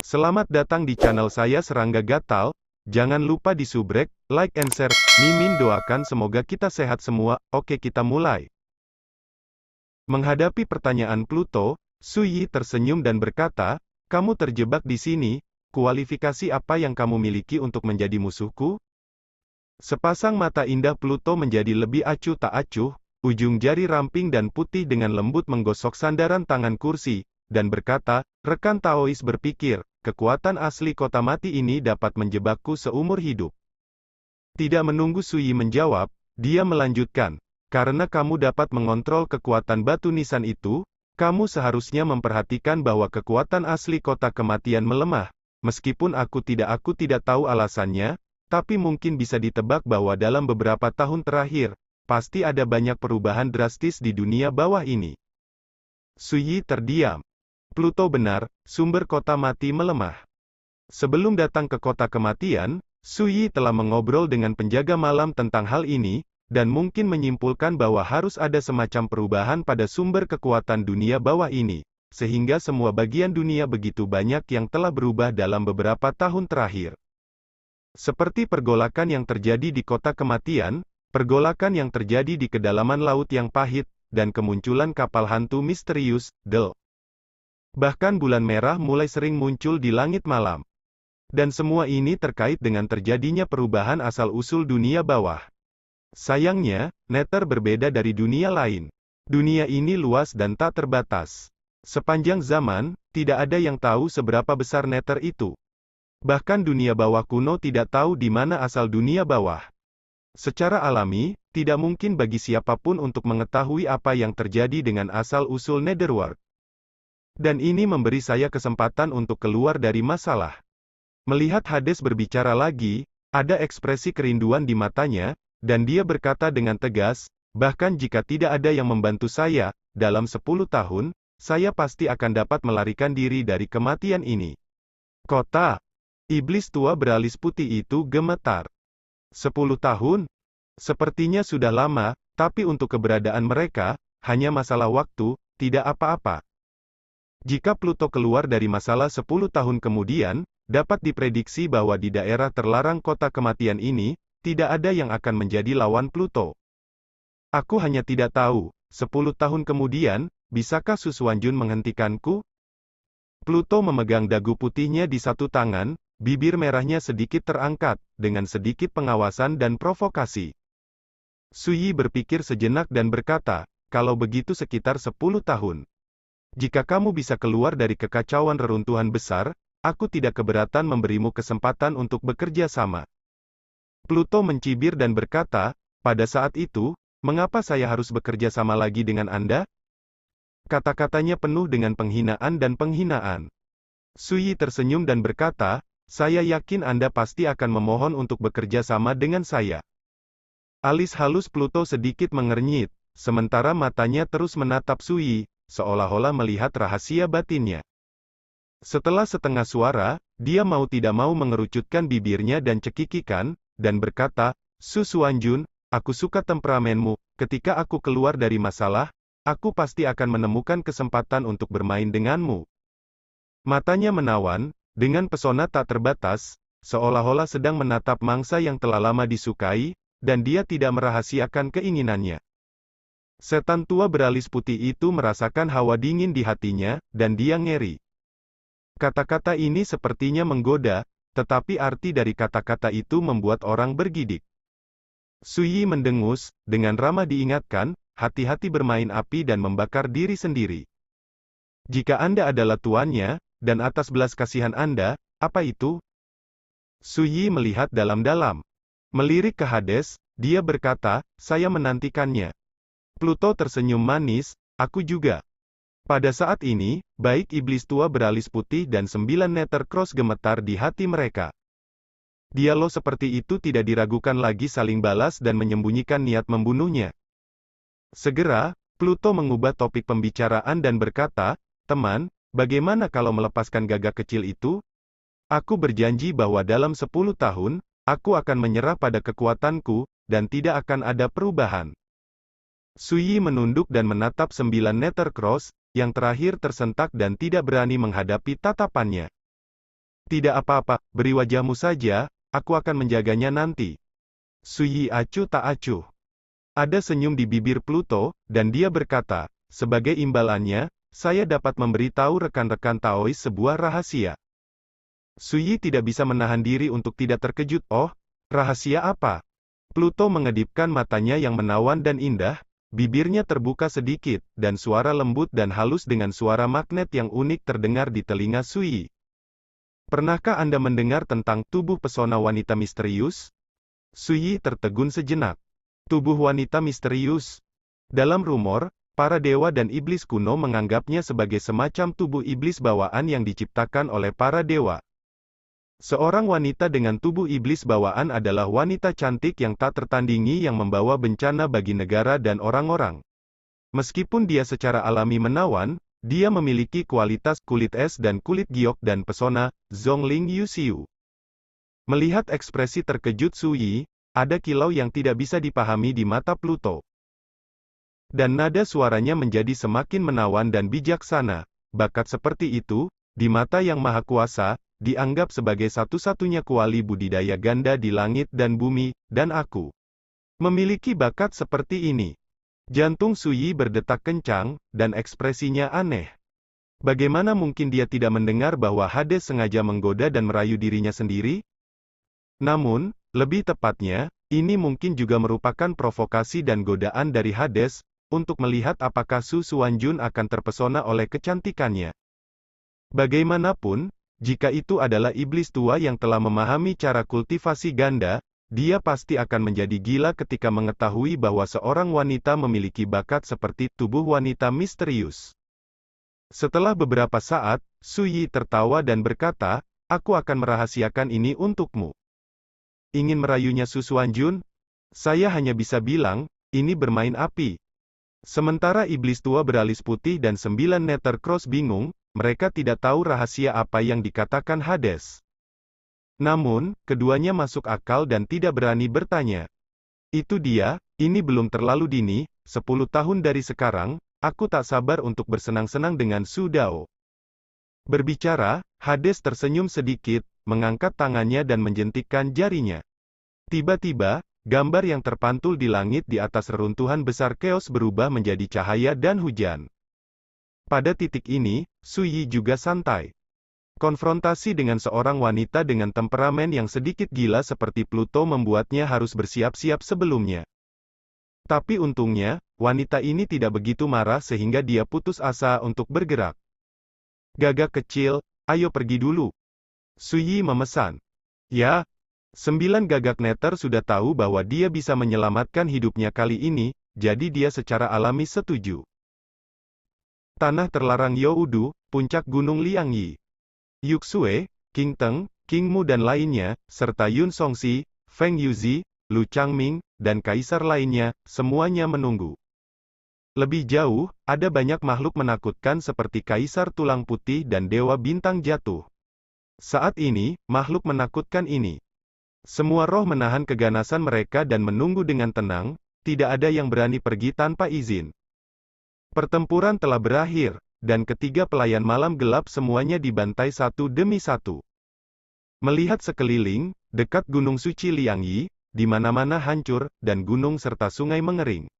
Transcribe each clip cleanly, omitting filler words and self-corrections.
Selamat datang di channel saya Serangga Gatal. Jangan lupa di subrek, like and share. Mimin doakan semoga kita sehat semua. Oke, kita mulai. Menghadapi pertanyaan Pluto, Su Yi tersenyum dan berkata, "Kamu terjebak di sini. Kualifikasi apa yang kamu miliki untuk menjadi musuhku?" Sepasang mata indah Pluto menjadi lebih acuh tak acuh, ujung jari ramping dan putih dengan lembut menggosok sandaran tangan kursi, dan berkata, "Rekan Taois berpikir, kekuatan asli kota mati ini dapat menjebakku seumur hidup." Tidak menunggu Su Yi menjawab, dia melanjutkan, "Karena kamu dapat mengontrol kekuatan batu nisan itu, kamu seharusnya memperhatikan bahwa kekuatan asli kota kematian melemah. Meskipun aku tidak tahu alasannya, tapi mungkin bisa ditebak bahwa dalam beberapa tahun terakhir, pasti ada banyak perubahan drastis di dunia bawah ini." Su Yi terdiam. Pluto benar, sumber kota mati melemah. Sebelum datang ke kota kematian, Su Yi telah mengobrol dengan penjaga malam tentang hal ini, dan mungkin menyimpulkan bahwa harus ada semacam perubahan pada sumber kekuatan dunia bawah ini, sehingga semua bagian dunia begitu banyak yang telah berubah dalam beberapa tahun terakhir. Seperti pergolakan yang terjadi di kota kematian, pergolakan yang terjadi di kedalaman laut yang pahit, dan kemunculan kapal hantu misterius, bahkan bulan merah mulai sering muncul di langit malam. Dan semua ini terkait dengan terjadinya perubahan asal-usul dunia bawah. Sayangnya, Nether berbeda dari dunia lain. Dunia ini luas dan tak terbatas. Sepanjang zaman, tidak ada yang tahu seberapa besar Nether itu. Bahkan dunia bawah kuno tidak tahu di mana asal dunia bawah. Secara alami, tidak mungkin bagi siapapun untuk mengetahui apa yang terjadi dengan asal-usul Netherworld. Dan ini memberi saya kesempatan untuk keluar dari masalah. Melihat Hades berbicara lagi, ada ekspresi kerinduan di matanya, dan dia berkata dengan tegas, "Bahkan jika tidak ada yang membantu saya, dalam 10 tahun, saya pasti akan dapat melarikan diri dari kematian ini." Kota iblis tua beralis putih itu gemetar. 10 tahun? Sepertinya sudah lama, tapi untuk keberadaan mereka, hanya masalah waktu, tidak apa-apa. Jika Pluto keluar dari masalah 10 tahun kemudian, dapat diprediksi bahwa di daerah terlarang kota kematian ini, tidak ada yang akan menjadi lawan Pluto. Aku hanya tidak tahu, 10 tahun kemudian, bisakah Su Xuanjun menghentikanku? Pluto memegang dagu putihnya di satu tangan, bibir merahnya sedikit terangkat, dengan sedikit pengawasan dan provokasi. Su Yi berpikir sejenak dan berkata, "Kalau begitu sekitar 10 tahun. Jika kamu bisa keluar dari kekacauan reruntuhan besar, aku tidak keberatan memberimu kesempatan untuk bekerja sama." Pluto mencibir dan berkata, "Pada saat itu, mengapa saya harus bekerja sama lagi dengan Anda?" Kata-katanya penuh dengan penghinaan dan penghinaan. Su Yi tersenyum dan berkata, "Saya yakin Anda pasti akan memohon untuk bekerja sama dengan saya." Alis halus Pluto sedikit mengernyit, sementara matanya terus menatap Su Yi, seolah-olah melihat rahasia batinnya. Setelah setengah suara, dia mau tidak mau mengerucutkan bibirnya dan cekikikan, dan berkata, "Su Xuanjun, aku suka temperamenmu, ketika aku keluar dari masalah, aku pasti akan menemukan kesempatan untuk bermain denganmu." Matanya menawan, dengan pesona tak terbatas, seolah-olah sedang menatap mangsa yang telah lama disukai, dan dia tidak merahasiakan keinginannya. Setan tua beralis putih itu merasakan hawa dingin di hatinya, dan dia ngeri. Kata-kata ini sepertinya menggoda, tetapi arti dari kata-kata itu membuat orang bergidik. Su Yi mendengus, dengan ramah diingatkan, "Hati-hati bermain api dan membakar diri sendiri. Jika Anda adalah tuannya, dan atas belas kasihan Anda, apa itu?" Su Yi melihat dalam-dalam. Melirik ke Hades, dia berkata, "Saya menantikannya." Pluto tersenyum manis, "Aku juga." Pada saat ini, baik iblis tua beralis putih dan 9 Nether Cross gemetar di hati mereka. Dialog seperti itu tidak diragukan lagi saling balas dan menyembunyikan niat membunuhnya. Segera, Pluto mengubah topik pembicaraan dan berkata, "Teman, bagaimana kalau melepaskan gagak kecil itu? Aku berjanji bahwa dalam 10 tahun, aku akan menyerah pada kekuatanku, dan tidak akan ada perubahan." Su Yi menunduk dan menatap 9 Nether Cross, yang terakhir tersentak dan tidak berani menghadapi tatapannya. Tidak apa-apa, beri wajahmu saja, aku akan menjaganya nanti. Suyi acuh tak acuh. Ada senyum di bibir Pluto, dan dia berkata, sebagai imbalannya, saya dapat memberitahu rekan-rekan Taois sebuah rahasia. Suyi tidak bisa menahan diri untuk tidak terkejut. Oh, rahasia apa? Pluto mengedipkan matanya yang menawan dan indah, bibirnya terbuka sedikit, dan suara lembut dan halus dengan suara magnet yang unik terdengar di telinga Suyi. Pernahkah Anda mendengar tentang tubuh pesona wanita misterius? Suyi tertegun sejenak. Tubuh wanita misterius. Dalam rumor, para dewa dan iblis kuno menganggapnya sebagai semacam tubuh iblis bawaan yang diciptakan oleh para dewa. Seorang wanita dengan tubuh iblis bawaan adalah wanita cantik yang tak tertandingi yang membawa bencana bagi negara dan orang-orang. Meskipun dia secara alami menawan, dia memiliki kualitas kulit es dan kulit giok dan pesona, Zhongling Yuxiu. Melihat ekspresi terkejut Suyi, ada kilau yang tidak bisa dipahami di mata Pluto. Dan nada suaranya menjadi semakin menawan dan bijaksana. Bakat seperti itu, di mata Yang Maha Kuasa, dianggap sebagai satu-satunya kuali budidaya ganda di langit dan bumi, dan aku memiliki bakat seperti ini. Jantung Suyi berdetak kencang, dan ekspresinya aneh. Bagaimana mungkin dia tidak mendengar bahwa Hades sengaja menggoda dan merayu dirinya sendiri? Namun, lebih tepatnya, ini mungkin juga merupakan provokasi dan godaan dari Hades, untuk melihat apakah Su Xuanjun akan terpesona oleh kecantikannya. Bagaimanapun, jika itu adalah iblis tua yang telah memahami cara kultivasi ganda, dia pasti akan menjadi gila ketika mengetahui bahwa seorang wanita memiliki bakat seperti tubuh wanita misterius. Setelah beberapa saat, Suyi tertawa dan berkata, aku akan merahasiakan ini untukmu. Ingin merayunya Su Xuanjun? Saya hanya bisa bilang, ini bermain api. Sementara iblis tua beralis putih dan 9 neter cross bingung, mereka tidak tahu rahasia apa yang dikatakan Hades. Namun, keduanya masuk akal dan tidak berani bertanya. Itu dia, ini belum terlalu dini, 10 tahun dari sekarang, aku tak sabar untuk bersenang-senang dengan Su Dao. Berbicara, Hades tersenyum sedikit, mengangkat tangannya dan menjentikkan jarinya. Tiba-tiba, gambar yang terpantul di langit di atas reruntuhan besar keos berubah menjadi cahaya dan hujan. Pada titik ini, Suyi juga santai. Konfrontasi dengan seorang wanita dengan temperamen yang sedikit gila seperti Pluto membuatnya harus bersiap-siap sebelumnya. Tapi untungnya, wanita ini tidak begitu marah sehingga dia putus asa untuk bergerak. Gagak kecil, ayo pergi dulu. Suyi memesan. Ya, 9 gagak neter sudah tahu bahwa dia bisa menyelamatkan hidupnya kali ini, jadi dia secara alami setuju. Tanah terlarang Youdu, puncak gunung Liangyi. Yuxue, King Teng, King Mu dan lainnya, serta Yun Songxi, Feng Yuzi, Lu Changming, dan kaisar lainnya, semuanya menunggu. Lebih jauh, ada banyak makhluk menakutkan seperti Kaisar Tulang Putih dan Dewa Bintang Jatuh. Saat ini, makhluk menakutkan ini. Semua roh menahan keganasan mereka dan menunggu dengan tenang, tidak ada yang berani pergi tanpa izin. Pertempuran telah berakhir, dan ketiga pelayan malam gelap semuanya dibantai satu demi satu. Melihat sekeliling, dekat gunung suci Liangyi, di mana-mana hancur, dan gunung serta sungai mengering.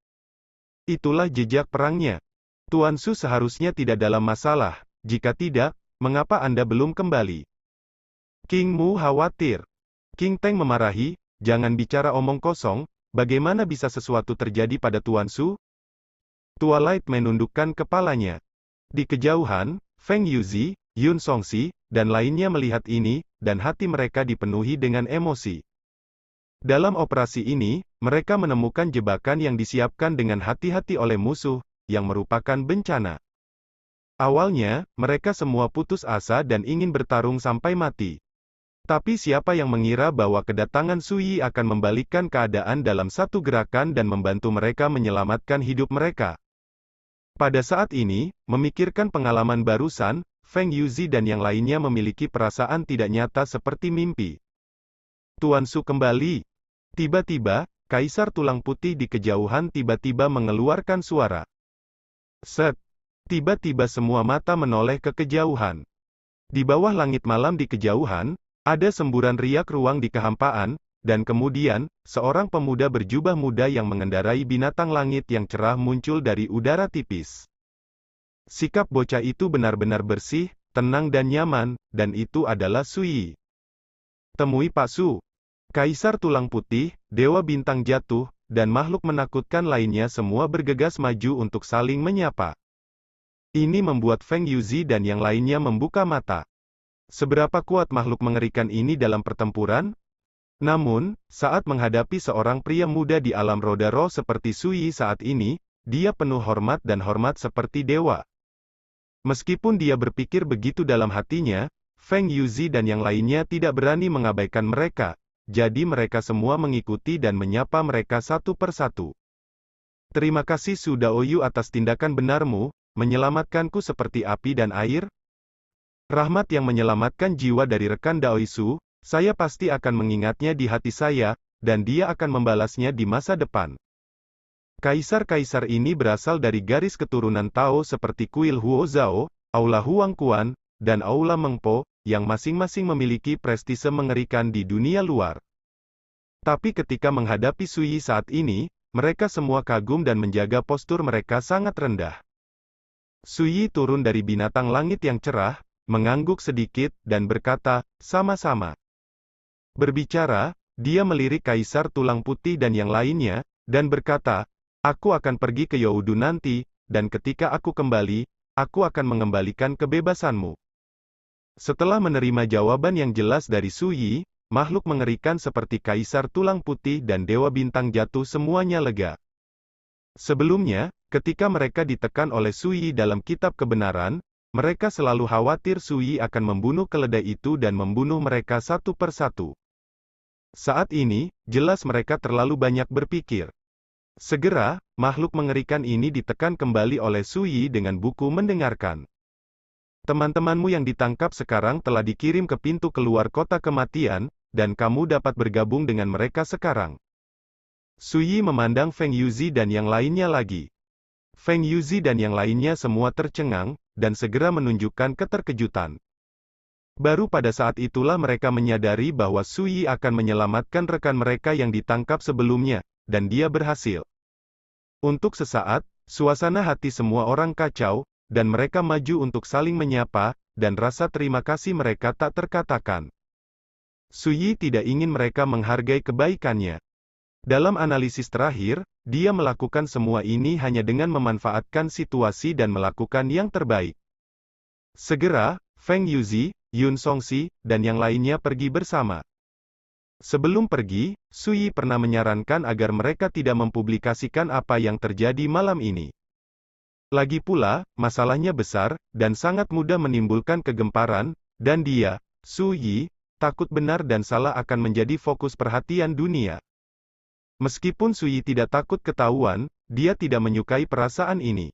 Itulah jejak perangnya. Tuan Su seharusnya tidak dalam masalah, jika tidak, mengapa Anda belum kembali? King Mu khawatir. King Teng memarahi, jangan bicara omong kosong, bagaimana bisa sesuatu terjadi pada Tuan Su? Twilight menundukkan kepalanya. Di kejauhan, Feng Yuzi, Yun Songxi, dan lainnya melihat ini, dan hati mereka dipenuhi dengan emosi. Dalam operasi ini, mereka menemukan jebakan yang disiapkan dengan hati-hati oleh musuh, yang merupakan bencana. Awalnya, mereka semua putus asa dan ingin bertarung sampai mati. Tapi siapa yang mengira bahwa kedatangan Suyi akan membalikkan keadaan dalam satu gerakan dan membantu mereka menyelamatkan hidup mereka. Pada saat ini, memikirkan pengalaman barusan, Feng Yuzi dan yang lainnya memiliki perasaan tidak nyata seperti mimpi. Tuan Su kembali. Tiba-tiba, Kaisar Tulang Putih di kejauhan tiba-tiba mengeluarkan suara. Set. Tiba-tiba semua mata menoleh ke kejauhan. Di bawah langit malam di kejauhan, ada semburan riak ruang di kehampaan, dan kemudian, seorang pemuda berjubah muda yang mengendarai binatang langit yang cerah muncul dari udara tipis. Sikap bocah itu benar-benar bersih, tenang dan nyaman, dan itu adalah Sui. Temui Pak Su. Kaisar Tulang Putih, Dewa Bintang Jatuh, dan makhluk menakutkan lainnya semua bergegas maju untuk saling menyapa. Ini membuat Feng Yuzi dan yang lainnya membuka mata. Seberapa kuat makhluk mengerikan ini dalam pertempuran? Namun, saat menghadapi seorang pria muda di alam roda roh seperti Sui saat ini, dia penuh hormat dan hormat seperti dewa. Meskipun dia berpikir begitu dalam hatinya, Feng Yuzi dan yang lainnya tidak berani mengabaikan mereka, jadi mereka semua mengikuti dan menyapa mereka satu persatu. Terima kasih Su Daoyu atas tindakan benarmu, menyelamatkanku seperti api dan air. Rahmat yang menyelamatkan jiwa dari rekan Daoisu, saya pasti akan mengingatnya di hati saya, dan dia akan membalasnya di masa depan. Kaisar-kaisar ini berasal dari garis keturunan Tao seperti Kuil Huo Zhao, Aula Huang Quan, dan Aula Mengpo, yang masing-masing memiliki prestise mengerikan di dunia luar. Tapi ketika menghadapi Sui saat ini, mereka semua kagum dan menjaga postur mereka sangat rendah. Sui turun dari binatang langit yang cerah, mengangguk sedikit, dan berkata, sama-sama. Berbicara, dia melirik Kaisar Tulang Putih dan yang lainnya, dan berkata, aku akan pergi ke Youdu nanti, dan ketika aku kembali, aku akan mengembalikan kebebasanmu. Setelah menerima jawaban yang jelas dari Sui, makhluk mengerikan seperti Kaisar Tulang Putih dan Dewa Bintang Jatuh semuanya lega. Sebelumnya, ketika mereka ditekan oleh Sui dalam kitab kebenaran, mereka selalu khawatir Sui akan membunuh keledai itu dan membunuh mereka satu persatu. Saat ini, jelas mereka terlalu banyak berpikir. Segera, makhluk mengerikan ini ditekan kembali oleh Sui dengan buku mendengarkan. Teman-temanmu yang ditangkap sekarang telah dikirim ke pintu keluar kota kematian, dan kamu dapat bergabung dengan mereka sekarang. Sui memandang Feng Yuzi dan yang lainnya lagi. Feng Yuzi dan yang lainnya semua tercengang, dan segera menunjukkan keterkejutan. Baru pada saat itulah mereka menyadari bahwa Sui akan menyelamatkan rekan mereka yang ditangkap sebelumnya, dan dia berhasil. Untuk sesaat, suasana hati semua orang kacau, dan mereka maju untuk saling menyapa, dan rasa terima kasih mereka tak terkatakan. Sui tidak ingin mereka menghargai kebaikannya. Dalam analisis terakhir, dia melakukan semua ini hanya dengan memanfaatkan situasi dan melakukan yang terbaik. Segera, Feng Yuzi, Yun Songxi, dan yang lainnya pergi bersama. Sebelum pergi, Sui pernah menyarankan agar mereka tidak mempublikasikan apa yang terjadi malam ini. Lagi pula, masalahnya besar, dan sangat mudah menimbulkan kegemparan, dan dia, Sui, takut benar dan salah akan menjadi fokus perhatian dunia. Meskipun Sui tidak takut ketahuan, dia tidak menyukai perasaan ini.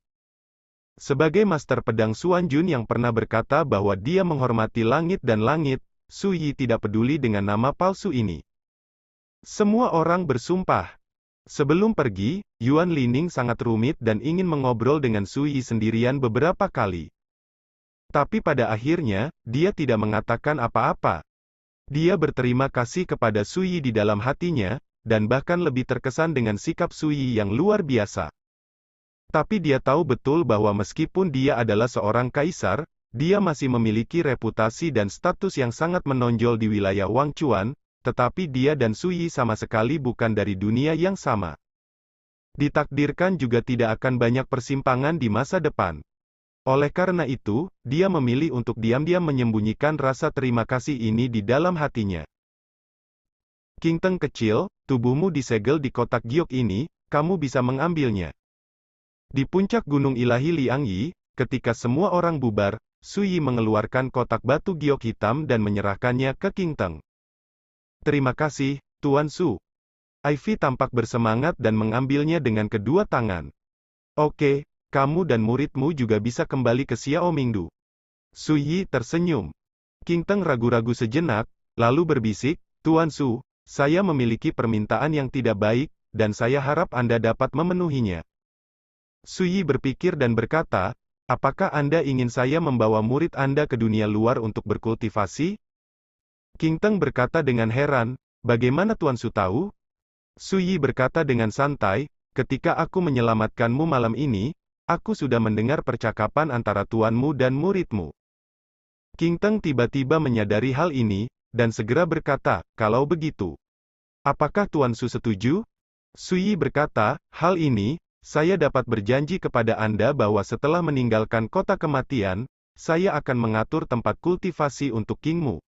Sebagai Master Pedang Xuan Jun yang pernah berkata bahwa dia menghormati langit dan langit, Sui tidak peduli dengan nama palsu ini. Semua orang bersumpah. Sebelum pergi, Yuan Lining sangat rumit dan ingin mengobrol dengan Sui sendirian beberapa kali. Tapi pada akhirnya, dia tidak mengatakan apa-apa. Dia berterima kasih kepada Sui di dalam hatinya, dan bahkan lebih terkesan dengan sikap Sui yang luar biasa. Tapi dia tahu betul bahwa meskipun dia adalah seorang kaisar, dia masih memiliki reputasi dan status yang sangat menonjol di wilayah Wangchuan, tetapi dia dan Sui sama sekali bukan dari dunia yang sama. Ditakdirkan juga tidak akan banyak persimpangan di masa depan. Oleh karena itu, dia memilih untuk diam-diam menyembunyikan rasa terima kasih ini di dalam hatinya. Qingteng kecil, tubuhmu disegel di kotak giok ini, kamu bisa mengambilnya. Di puncak Gunung Ilahi Liangyi, ketika semua orang bubar, Sui mengeluarkan kotak batu giok hitam dan menyerahkannya ke Qingteng. Terima kasih, Tuan Su. Ivy tampak bersemangat dan mengambilnya dengan kedua tangan. Oke, kamu dan muridmu juga bisa kembali ke Xiao Mingdu. Sui tersenyum. Qingteng ragu-ragu sejenak, lalu berbisik, Tuan Su, saya memiliki permintaan yang tidak baik, dan saya harap Anda dapat memenuhinya. Sui berpikir dan berkata, Apakah Anda ingin saya membawa murid Anda ke dunia luar untuk berkultivasi? King Teng berkata dengan heran, bagaimana Tuan Su tahu? Su Yi berkata dengan santai, ketika aku menyelamatkanmu malam ini, aku sudah mendengar percakapan antara tuanmu dan muridmu. King Teng tiba-tiba menyadari hal ini, dan segera berkata, kalau begitu, apakah Tuan Su setuju? Su Yi berkata, hal ini, saya dapat berjanji kepada Anda bahwa setelah meninggalkan kota kematian, saya akan mengatur tempat kultivasi untuk Kingmu.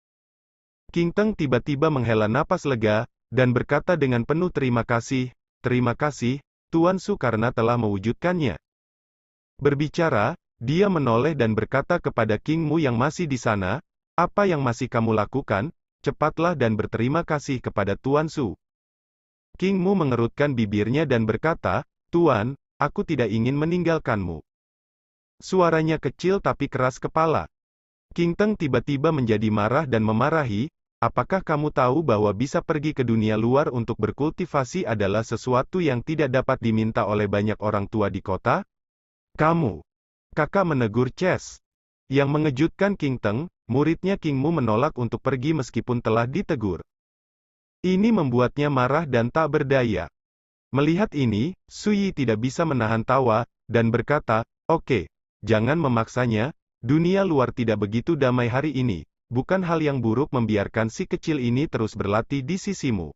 King Teng tiba-tiba menghela napas lega, dan berkata dengan penuh terima kasih, Tuan Su karena telah mewujudkannya. Berbicara, dia menoleh dan berkata kepada Kingmu yang masih di sana, apa yang masih kamu lakukan, cepatlah dan berterima kasih kepada Tuan Su. Kingmu mengerutkan bibirnya dan berkata, Tuan, aku tidak ingin meninggalkanmu. Suaranya kecil tapi keras kepala. King Teng tiba-tiba menjadi marah dan memarahi, apakah kamu tahu bahwa bisa pergi ke dunia luar untuk berkultivasi adalah sesuatu yang tidak dapat diminta oleh banyak orang tua di kota? Kamu. Kakak menegur Chess. Yang mengejutkan King Teng, muridnya Kingmu menolak untuk pergi meskipun telah ditegur. Ini membuatnya marah dan tak berdaya. Melihat ini, Su Yi tidak bisa menahan tawa, dan berkata, oke, jangan memaksanya, dunia luar tidak begitu damai hari ini, bukan hal yang buruk membiarkan si kecil ini terus berlatih di sisimu.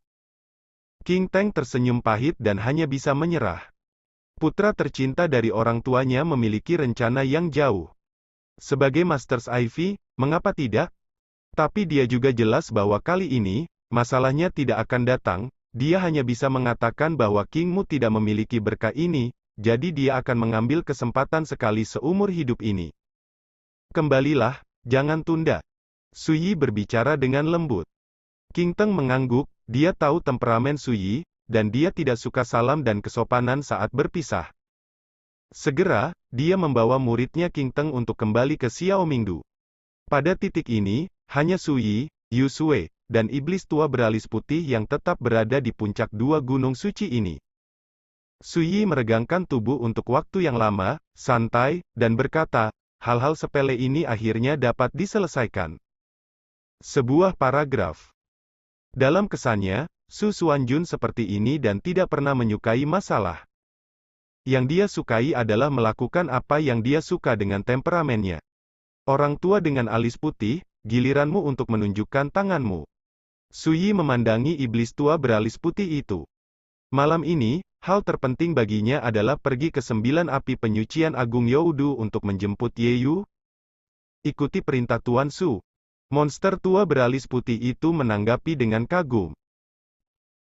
King Teng tersenyum pahit dan hanya bisa menyerah. Putra tercinta dari orang tuanya memiliki rencana yang jauh. Sebagai Masters Ivy, mengapa tidak? Tapi dia juga jelas bahwa kali ini, masalahnya tidak akan datang. Dia hanya bisa mengatakan bahwa Kingmu tidak memiliki berkah ini, jadi dia akan mengambil kesempatan sekali seumur hidup ini. Kembalilah, jangan tunda. Su Yi berbicara dengan lembut. King Teng mengangguk, dia tahu temperamen Su Yi, dan dia tidak suka salam dan kesopanan saat berpisah. Segera, dia membawa muridnya King Teng untuk kembali ke Xiao Mingdu. Pada titik ini, hanya Su Yi, Yu Sui, dan iblis tua beralis putih yang tetap berada di puncak dua gunung suci ini. Su Yi meregangkan tubuh untuk waktu yang lama, santai, dan berkata, hal-hal sepele ini akhirnya dapat diselesaikan. Sebuah paragraf. Dalam kesannya, Su Xuanjun seperti ini dan tidak pernah menyukai masalah. Yang dia sukai adalah melakukan apa yang dia suka dengan temperamennya. Orang tua dengan alis putih, giliranmu untuk menunjukkan tanganmu. Su Yi memandangi iblis tua beralis putih itu. Malam ini, hal terpenting baginya adalah pergi ke 9 api penyucian agung Youdu untuk menjemput Ye Yu. Ikuti perintah Tuan Su. Monster tua beralis putih itu menanggapi dengan kagum.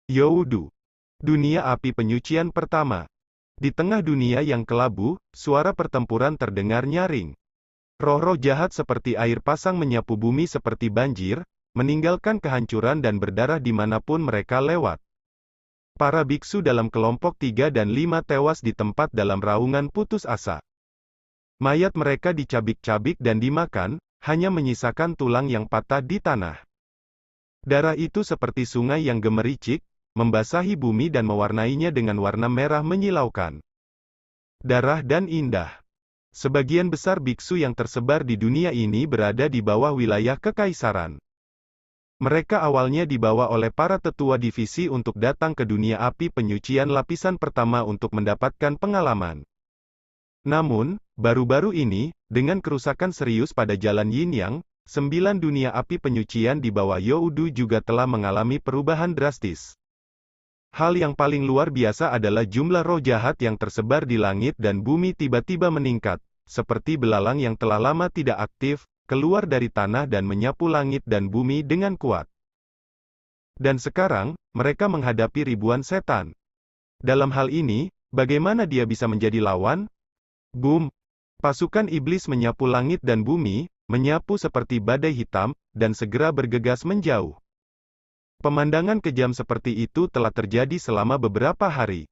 Youdu. Dunia api penyucian pertama. Di tengah dunia yang kelabu, suara pertempuran terdengar nyaring. Roh-roh jahat seperti air pasang menyapu bumi seperti banjir, meninggalkan kehancuran dan berdarah dimanapun mereka lewat. Para biksu dalam kelompok 3 dan 5 tewas di tempat dalam raungan putus asa. Mayat mereka dicabik-cabik dan dimakan, hanya menyisakan tulang yang patah di tanah. Darah itu seperti sungai yang gemericik, membasahi bumi dan mewarnainya dengan warna merah menyilaukan. Darah dan indah. Sebagian besar biksu yang tersebar di dunia ini berada di bawah wilayah kekaisaran. Mereka awalnya dibawa oleh para tetua divisi untuk datang ke dunia api penyucian lapisan pertama untuk mendapatkan pengalaman. Namun, baru-baru ini, dengan kerusakan serius pada jalan Yin Yang, 9 dunia api penyucian di bawah Youdu juga telah mengalami perubahan drastis. Hal yang paling luar biasa adalah jumlah roh jahat yang tersebar di langit dan bumi tiba-tiba meningkat, seperti belalang yang telah lama tidak aktif, keluar dari tanah dan menyapu langit dan bumi dengan kuat. Dan sekarang, mereka menghadapi ribuan setan. Dalam hal ini, bagaimana dia bisa menjadi lawan? Boom! Pasukan iblis menyapu langit dan bumi, menyapu seperti badai hitam, dan segera bergegas menjauh. Pemandangan kejam seperti itu telah terjadi selama beberapa hari.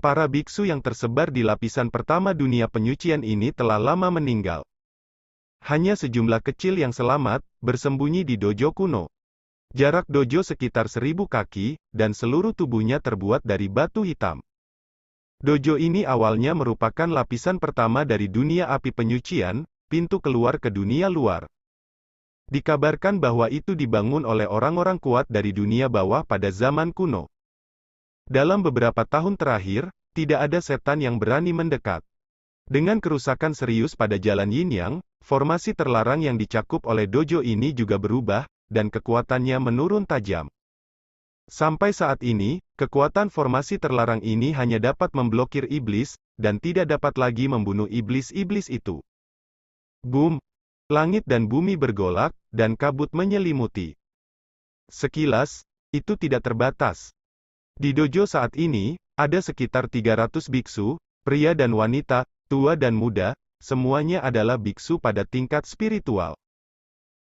Para biksu yang tersebar di lapisan pertama dunia penyucian ini telah lama meninggal. Hanya sejumlah kecil yang selamat, bersembunyi di dojo kuno. Jarak dojo sekitar 1000 kaki, dan seluruh tubuhnya terbuat dari batu hitam. Dojo ini awalnya merupakan lapisan pertama dari dunia api penyucian, pintu keluar ke dunia luar. Dikabarkan bahwa itu dibangun oleh orang-orang kuat dari dunia bawah pada zaman kuno. Dalam beberapa tahun terakhir, tidak ada setan yang berani mendekat. Dengan kerusakan serius pada jalan Yin Yang, formasi terlarang yang dicakup oleh dojo ini juga berubah, dan kekuatannya menurun tajam. Sampai saat ini, kekuatan formasi terlarang ini hanya dapat memblokir iblis, dan tidak dapat lagi membunuh iblis-iblis itu. Boom! Langit dan bumi bergolak, dan kabut menyelimuti. Sekilas, itu tidak terbatas. Di dojo saat ini, ada sekitar 300 biksu, pria dan wanita, tua dan muda, semuanya adalah biksu pada tingkat spiritual.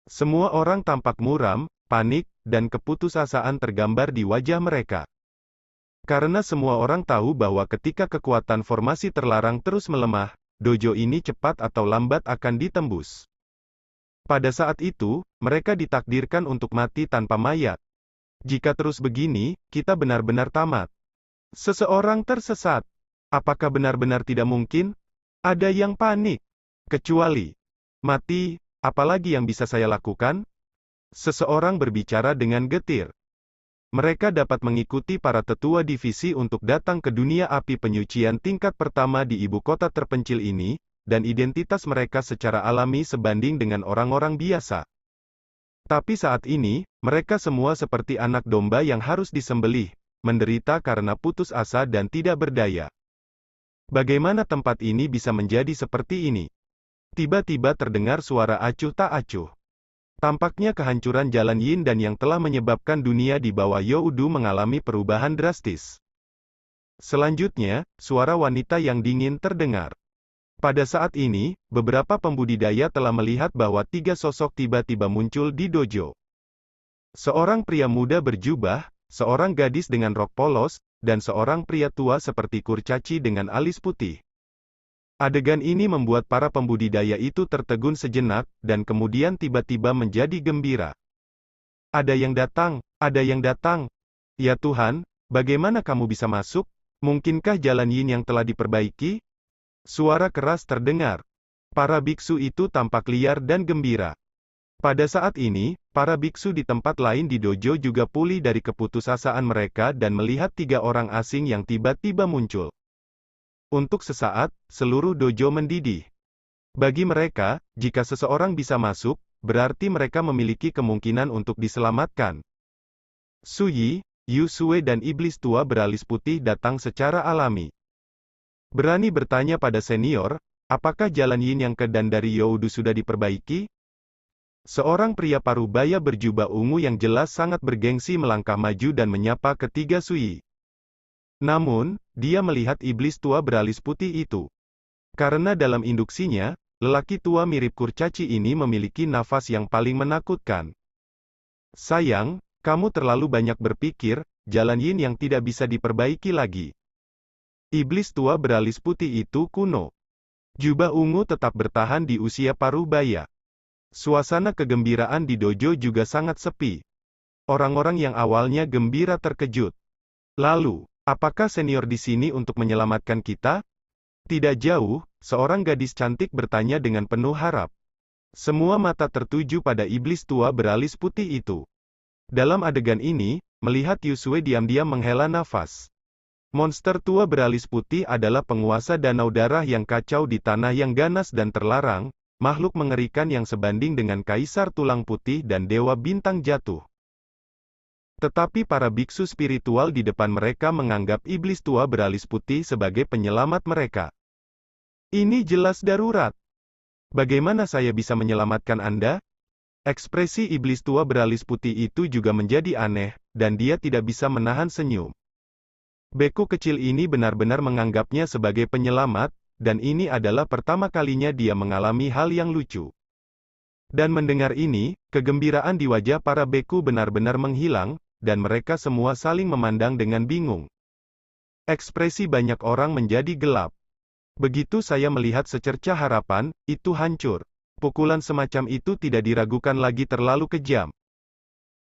Semua orang tampak muram, panik, dan keputusasaan tergambar di wajah mereka. Karena semua orang tahu bahwa ketika kekuatan formasi terlarang terus melemah, dojo ini cepat atau lambat akan ditembus. Pada saat itu, mereka ditakdirkan untuk mati tanpa mayat. Jika terus begini, kita benar-benar tamat. Seseorang tersesat. Apakah benar-benar tidak mungkin? Ada yang panik. Kecuali mati, apalagi yang bisa saya lakukan? Seseorang berbicara dengan getir. Mereka dapat mengikuti para tetua divisi untuk datang ke dunia api penyucian tingkat pertama di ibu kota terpencil ini, dan identitas mereka secara alami sebanding dengan orang-orang biasa. Tapi saat ini, mereka semua seperti anak domba yang harus disembelih, menderita karena putus asa dan tidak berdaya. Bagaimana tempat ini bisa menjadi seperti ini? Tiba-tiba terdengar suara acuh tak acuh. Tampaknya kehancuran jalan Yin dan yang telah menyebabkan dunia di bawah Youdu mengalami perubahan drastis. Selanjutnya, suara wanita yang dingin terdengar. Pada saat ini, beberapa pembudidaya telah melihat bahwa 3 sosok tiba-tiba muncul di dojo. Seorang pria muda berjubah, seorang gadis dengan rok polos, dan seorang pria tua seperti kurcaci dengan alis putih. Adegan ini membuat para pembudidaya itu tertegun sejenak, dan kemudian tiba-tiba menjadi gembira. Ada yang datang, ada yang datang. Ya Tuhan, bagaimana kamu bisa masuk? Mungkinkah jalan Yin yang telah diperbaiki? Suara keras terdengar. Para biksu itu tampak liar dan gembira. Pada saat ini, para biksu di tempat lain di dojo juga pulih dari keputusasaan mereka dan melihat 3 orang asing yang tiba-tiba muncul. Untuk sesaat, seluruh dojo mendidih. Bagi mereka, jika seseorang bisa masuk, berarti mereka memiliki kemungkinan untuk diselamatkan. Suyi, Yusue dan iblis tua beralis putih datang secara alami. Berani bertanya pada senior, apakah jalan Yin yang ke dan dari Youdu sudah diperbaiki? Seorang pria parubaya berjubah ungu yang jelas sangat bergengsi melangkah maju dan menyapa ketiga Suyi. Namun, dia melihat iblis tua beralis putih itu. Karena dalam induksinya, lelaki tua mirip kurcaci ini memiliki nafas yang paling menakutkan. Sayang, kamu terlalu banyak berpikir, jalan Yin yang tidak bisa diperbaiki lagi. Iblis tua beralis putih itu kuno. Jubah ungu tetap bertahan di usia parubaya. Suasana kegembiraan di dojo juga sangat sepi. Orang-orang yang awalnya gembira terkejut. Lalu, apakah senior di sini untuk menyelamatkan kita? Tidak jauh, seorang gadis cantik bertanya dengan penuh harap. Semua mata tertuju pada iblis tua beralis putih itu. Dalam adegan ini, melihat Yusue diam-diam menghela nafas. Monster tua beralis putih adalah penguasa danau darah yang kacau di tanah yang ganas dan terlarang, makhluk mengerikan yang sebanding dengan kaisar tulang putih dan dewa bintang jatuh. Tetapi para biksu spiritual di depan mereka menganggap iblis tua beralis putih sebagai penyelamat mereka. Ini jelas darurat. Bagaimana saya bisa menyelamatkan Anda? Ekspresi iblis tua beralis putih itu juga menjadi aneh, dan dia tidak bisa menahan senyum. Beku kecil ini benar-benar menganggapnya sebagai penyelamat, dan ini adalah pertama kalinya dia mengalami hal yang lucu. Dan mendengar ini, kegembiraan di wajah para beku benar-benar menghilang, dan mereka semua saling memandang dengan bingung. Ekspresi banyak orang menjadi gelap. Begitu saya melihat secercah harapan, itu hancur. Pukulan semacam itu tidak diragukan lagi terlalu kejam.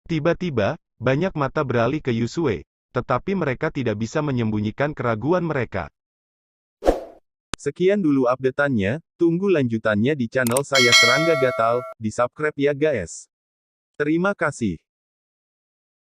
Tiba-tiba, banyak mata beralih ke Yusue. Tetapi mereka tidak bisa menyembunyikan keraguan mereka. Sekian dulu updateannya, tunggu lanjutannya di channel saya Serangga Gatal, di subscribe ya guys. Terima kasih.